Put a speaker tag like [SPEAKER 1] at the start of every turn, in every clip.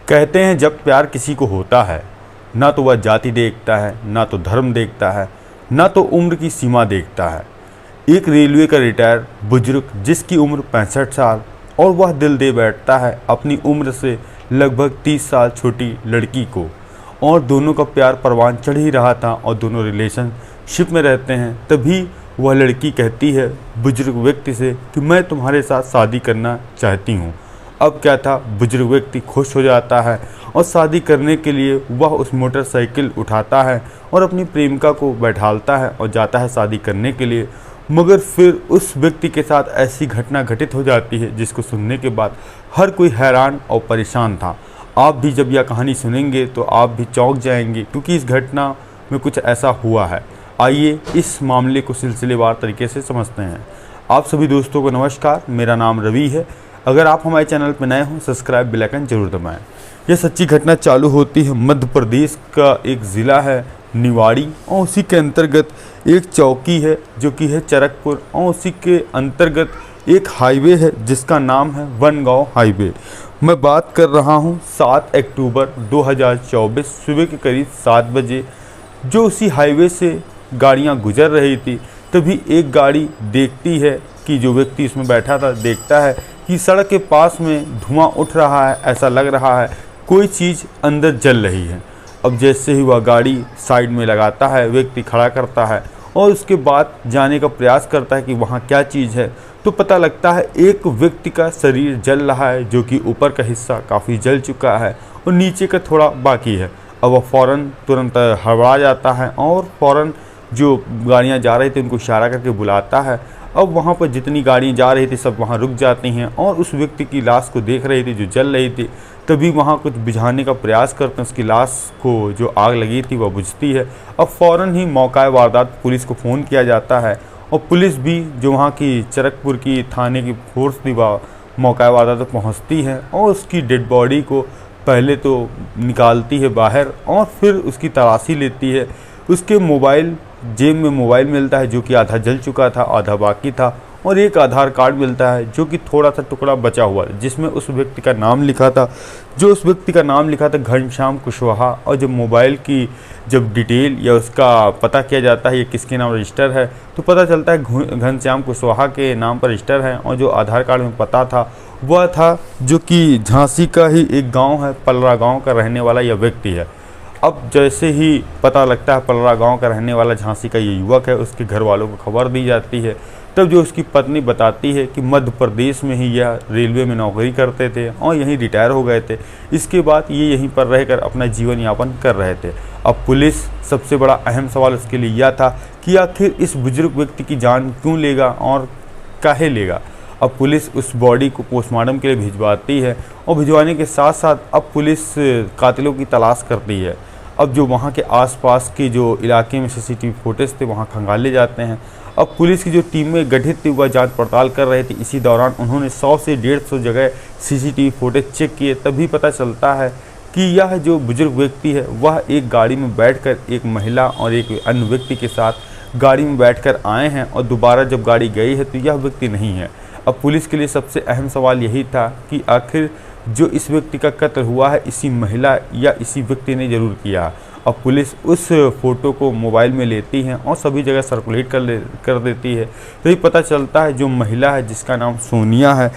[SPEAKER 1] कहते हैं जब प्यार किसी को होता है, ना तो वह जाति देखता है, ना तो धर्म देखता है, ना तो उम्र की सीमा देखता है। एक रेलवे का रिटायर बुजुर्ग जिसकी उम्र 65 साल और वह दिल दे बैठता है अपनी उम्र से लगभग 30 साल छोटी लड़की को, और दोनों का प्यार परवान चढ़ ही रहा था और दोनों रिलेशनशिप में रहते हैं। तभी वह लड़की कहती है बुजुर्ग व्यक्ति से कि मैं तुम्हारे साथ शादी करना चाहती हूँ। अब क्या था, बुजुर्ग व्यक्ति खुश हो जाता है और शादी करने के लिए वह उस मोटरसाइकिल उठाता है और अपनी प्रेमिका को बैठालता है और जाता है शादी करने के लिए। मगर फिर उस व्यक्ति के साथ ऐसी घटना घटित हो जाती है जिसको सुनने के बाद हर कोई हैरान और परेशान था। आप भी जब यह कहानी सुनेंगे तो आप भी चौंक जाएंगे, क्योंकि इस घटना में कुछ ऐसा हुआ है। आइए इस मामले को सिलसिलेवार तरीके से समझते हैं। आप सभी दोस्तों को नमस्कार, मेरा नाम रवि है। अगर आप हमारे चैनल पर नए हों, सब्सक्राइब बेल आइकन जरूर दबाएं। यह सच्ची घटना चालू होती है मध्य प्रदेश का एक ज़िला है निवाड़ी, और उसी के अंतर्गत एक चौकी है जो कि है चरकपुर, और उसी के अंतर्गत एक हाईवे है जिसका नाम है वनगांव हाईवे। मैं बात कर रहा हूँ 7 अक्टूबर 2024 सुबह के करीब 7 बजे, जो उसी हाईवे से गाड़ियाँ गुजर रही थी। तभी एक गाड़ी देखती है कि जो व्यक्ति उसमें बैठा था देखता है कि सड़क के पास में धुआं उठ रहा है, ऐसा लग रहा है कोई चीज़ अंदर जल रही है। अब जैसे ही वह गाड़ी साइड में लगाता है, व्यक्ति खड़ा करता है और उसके बाद जाने का प्रयास करता है कि वहाँ क्या चीज़ है, तो पता लगता है एक व्यक्ति का शरीर जल रहा है, जो कि ऊपर का हिस्सा काफ़ी जल चुका है और नीचे का थोड़ा बाकी है। अब वह फ़ौरन तुरंत हड़बड़ा जाता है और फ़ौरन जो गाड़ियाँ जा रही थी उनको इशारा करके बुलाता है। अब वहाँ पर जितनी गाड़ियाँ जा रही थी सब वहाँ रुक जाती हैं और उस व्यक्ति की लाश को देख रही थी जो जल रही थी। तभी वहाँ कुछ बुझाने का प्रयास करते हैं, उसकी लाश को जो आग लगी थी वह बुझती है। अब फ़ौरन ही मौका वारदात पुलिस को फ़ोन किया जाता है, और पुलिस भी जो वहाँ की चरकपुर की थाने की फोर्स थी वह मौका वारदात तक पहुँचती है और उसकी डेड बॉडी को पहले तो निकालती है बाहर और फिर उसकी तलाशी लेती है। उसके जेब में मोबाइल मिलता है जो कि आधा जल चुका था, आधा बाकी था, और एक आधार कार्ड मिलता है जो कि थोड़ा सा टुकड़ा बचा हुआ है, जिसमें उस व्यक्ति का नाम लिखा था। उस व्यक्ति का नाम लिखा था घनश्याम कुशवाहा। और जब मोबाइल की डिटेल या उसका पता किया जाता है ये किसके नाम रजिस्टर है, तो पता चलता है घनश्याम कुशवाहा के नाम पर रजिस्टर है। और जो आधार कार्ड में पता था वह था जो कि झांसी का ही एक गाँव है, पलरा गाँव का रहने वाला यह व्यक्ति है। अब जैसे ही पता लगता है पलरा गांव का रहने वाला झांसी का ये युवक है, उसके घर वालों को खबर दी जाती है। तब जो उसकी पत्नी बताती है कि मध्य प्रदेश में ही यह रेलवे में नौकरी करते थे और यहीं रिटायर हो गए थे। इसके बाद ये यहीं पर रहकर अपना जीवन यापन कर रहे थे। अब पुलिस सबसे बड़ा अहम सवाल उसके लिए यह था कि आखिर इस बुजुर्ग व्यक्ति की जान क्यों लेगा और काहे लेगा। अब पुलिस उस बॉडी को पोस्टमार्टम के लिए भिजवाती है, और भिजवाने के साथ साथ अब पुलिस कातिलों की तलाश करती है। अब जो वहाँ के आसपास के जो इलाके में सीसीटीवी फुटेज थे वहाँ खंगाले जाते हैं। अब पुलिस की जो टीमें गठित थी वह जांच पड़ताल कर रही थी। इसी दौरान उन्होंने 100 से 150 जगह सीसीटीवी फुटेज चेक किए। तभी पता चलता है कि यह जो बुजुर्ग व्यक्ति है वह एक गाड़ी में बैठकर एक महिला और एक अन्य व्यक्ति के साथ गाड़ी में बैठकर आए हैं, और दोबारा जब गाड़ी गई है तो यह व्यक्ति नहीं है। अब पुलिस के लिए सबसे अहम सवाल यही था कि आखिर जो इस व्यक्ति का कत्ल हुआ है इसी महिला या इसी व्यक्ति ने ज़रूर किया। अब पुलिस उस फ़ोटो को मोबाइल में लेती है और सभी जगह सर्कुलेट कर देती है। तो ये पता चलता है जो महिला है जिसका नाम सोनिया है,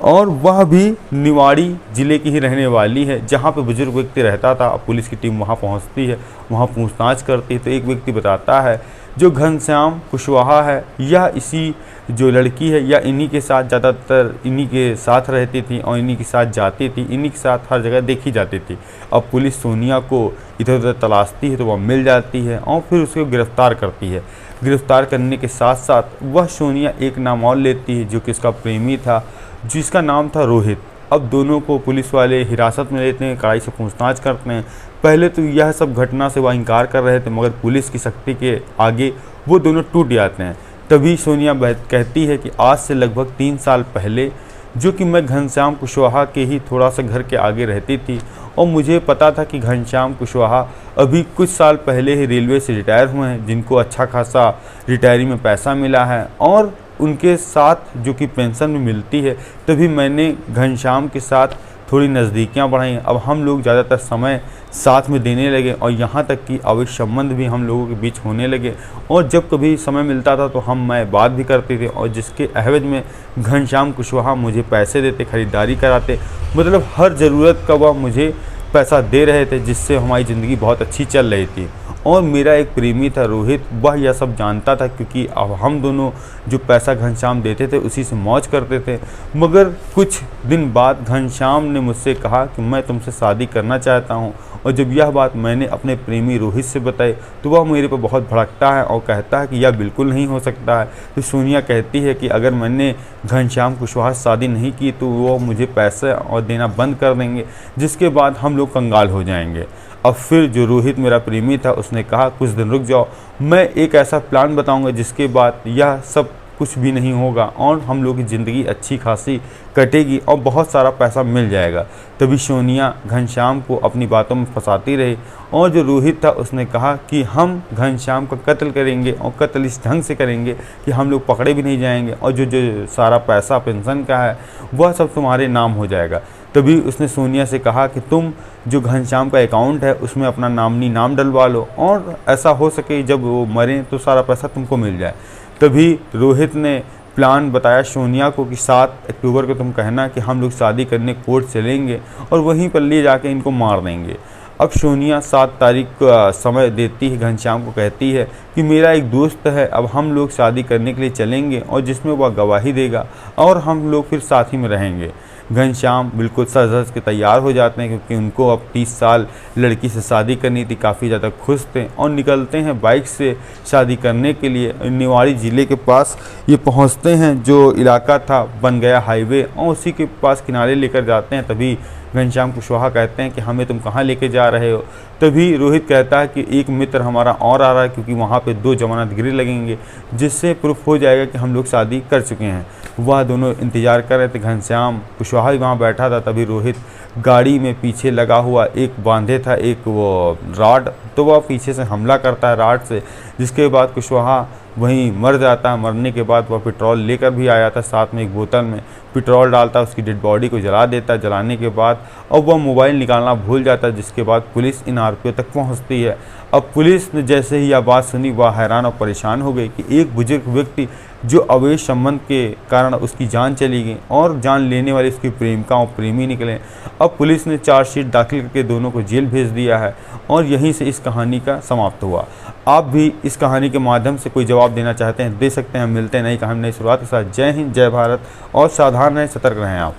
[SPEAKER 1] और वह भी निवाड़ी ज़िले की ही रहने वाली है जहाँ पे बुजुर्ग व्यक्ति रहता था। अब पुलिस की टीम वहाँ पहुँचती है, वहाँ पूछताछ करती है। तो एक व्यक्ति बताता है जो घनश्याम कुशवाहा है यह इसी जो लड़की है या इन्हीं के साथ ज़्यादातर इन्हीं के साथ रहती थी और इन्हीं के साथ जाती थी, इन्हीं के साथ हर जगह देखी जाती थी। अब पुलिस सोनिया को इधर उधर तलाशती है तो वह मिल जाती है और फिर उसको गिरफ़्तार करती है। गिरफ़्तार करने के साथ साथ वह सोनिया एक नाम और लेती है जो कि उसका प्रेमी था, जिसका नाम था रोहित। अब दोनों को पुलिस वाले हिरासत में लेते हैं, कड़ाई से पूछताछ करते हैं। पहले तो यह सब घटना से वह इनकार कर रहे थे, मगर पुलिस की सख्ती के आगे वो दोनों टूट जाते हैं। तभी सोनिया कहती है कि आज से लगभग 3 साल पहले जो कि मैं घनश्याम कुशवाहा के ही थोड़ा सा घर के आगे रहती थी, और मुझे पता था कि घनश्याम कुशवाहा अभी कुछ साल पहले ही रेलवे से रिटायर हुए हैं, जिनको अच्छा खासा रिटायरी में पैसा मिला है और उनके साथ जो कि पेंशन में मिलती है। तभी मैंने घनश्याम के साथ थोड़ी नज़दीकियाँ बढ़ाई। अब हम लोग ज़्यादातर समय साथ में देने लगे और यहाँ तक कि अवैध संबंध भी हम लोगों के बीच होने लगे। और जब कभी समय मिलता था तो मैं बात भी करते थे, और जिसके एवज में घनश्याम कुशवाहा मुझे पैसे देते, ख़रीदारी कराते, मतलब हर ज़रूरत का वह मुझे पैसा दे रहे थे, जिससे हमारी ज़िंदगी बहुत अच्छी चल रही थी। और मेरा एक प्रेमी था रोहित, वह यह सब जानता था, क्योंकि अब हम दोनों जो पैसा घनश्याम देते थे उसी से मौज करते थे। मगर कुछ दिन बाद घनश्याम ने मुझसे कहा कि मैं तुमसे शादी करना चाहता हूँ। और जब यह बात मैंने अपने प्रेमी रोहित से बताई तो वह मेरे पर बहुत भड़कता है और कहता है कि यह बिल्कुल नहीं हो सकता है। तो सोनिया कहती है कि अगर मैंने घनश्याम कुशवाहा से शादी नहीं की तो वो मुझे पैसे और देना बंद कर देंगे, जिसके बाद हम लोग कंगाल हो जाएंगे। अब फिर जो रोहित मेरा प्रेमी था उसने कहा कुछ दिन रुक जाओ, मैं एक ऐसा प्लान बताऊंगा जिसके बाद यह सब कुछ भी नहीं होगा और हम लोग की ज़िंदगी अच्छी खासी कटेगी और बहुत सारा पैसा मिल जाएगा। तभी सोनिया घनश्याम को अपनी बातों में फंसाती रही, और जो रोहित था उसने कहा कि हम घनश्याम का कत्ल करेंगे, और कत्ल इस ढंग से करेंगे कि हम लोग पकड़े भी नहीं जाएंगे, और जो जो सारा पैसा पेंशन का है वह सब तुम्हारे नाम हो जाएगा। तभी उसने सोनिया से कहा कि तुम जो घनश्याम का अकाउंट है उसमें अपना नाम डलवा लो, और ऐसा हो सके जब वो मरें तो सारा पैसा तुमको मिल जाए। तभी रोहित ने प्लान बताया सोनिया को कि 7 अक्टूबर को तुम कहना कि हम लोग शादी करने कोर्ट चलेंगे और वहीं पर ले जाके इनको मार देंगे। अब सोनिया 7 तारीख का समय देती है घनश्याम को, कहती है कि मेरा एक दोस्त है, अब हम लोग शादी करने के लिए चलेंगे और जिसमें वह गवाही देगा और हम लोग फिर साथ ही में रहेंगे। घनश्याम बिल्कुल सज धज के तैयार हो जाते हैं, क्योंकि उनको अब 30 साल लड़की से शादी करनी थी, काफ़ी ज़्यादा खुश थे, और निकलते हैं बाइक से शादी करने के लिए। निवाड़ी ज़िले के पास ये पहुंचते हैं, जो इलाका था बन गया हाईवे, और उसी के पास किनारे लेकर जाते हैं। तभी घनश्याम कुशवाहा कहते हैं कि हमें तुम कहाँ लेके जा रहे हो। तभी रोहित कहता है कि एक मित्र हमारा और आ रहा है, क्योंकि वहाँ पे 2 जमानतगिरी लगेंगे, जिससे प्रूफ हो जाएगा कि हम लोग शादी कर चुके हैं। वह दोनों इंतज़ार कर रहे थे, घनश्याम कुशवाहा भी वहाँ बैठा था। तभी रोहित गाड़ी में पीछे लगा हुआ एक बांधे था एक वो रॉड, तो वह पीछे से हमला करता है रॉड से, जिसके बाद कुशवाहा वहीं मर जाता है। मरने के बाद वह पेट्रोल लेकर भी आया था, साथ में एक बोतल में पेट्रोल डालता है, उसकी डेड बॉडी को जला देता है। जलाने के बाद अब वह मोबाइल निकालना भूल जाता है, जिसके बाद पुलिस इन आरोपियों तक पहुंचती है। अब पुलिस ने जैसे ही यह बात सुनी वह हैरान और परेशान हो गई कि एक बुजुर्ग व्यक्ति जो अवैध संबंध के कारण उसकी जान चली गई और जान लेने वाली उसकी प्रेमिका और प्रेमी निकले। अब पुलिस ने चार्जशीट दाखिल करके दोनों को जेल भेज दिया है, और यहीं से इस कहानी का समाप्त हुआ। आप भी इस कहानी के माध्यम से कोई जवाब देना चाहते हैं दे सकते हैं। मिलते हैं नई कहानी नई शुरुआत के साथ। जय हिंद, जय भारत, और सावधान रहें, सतर्क रहें आप।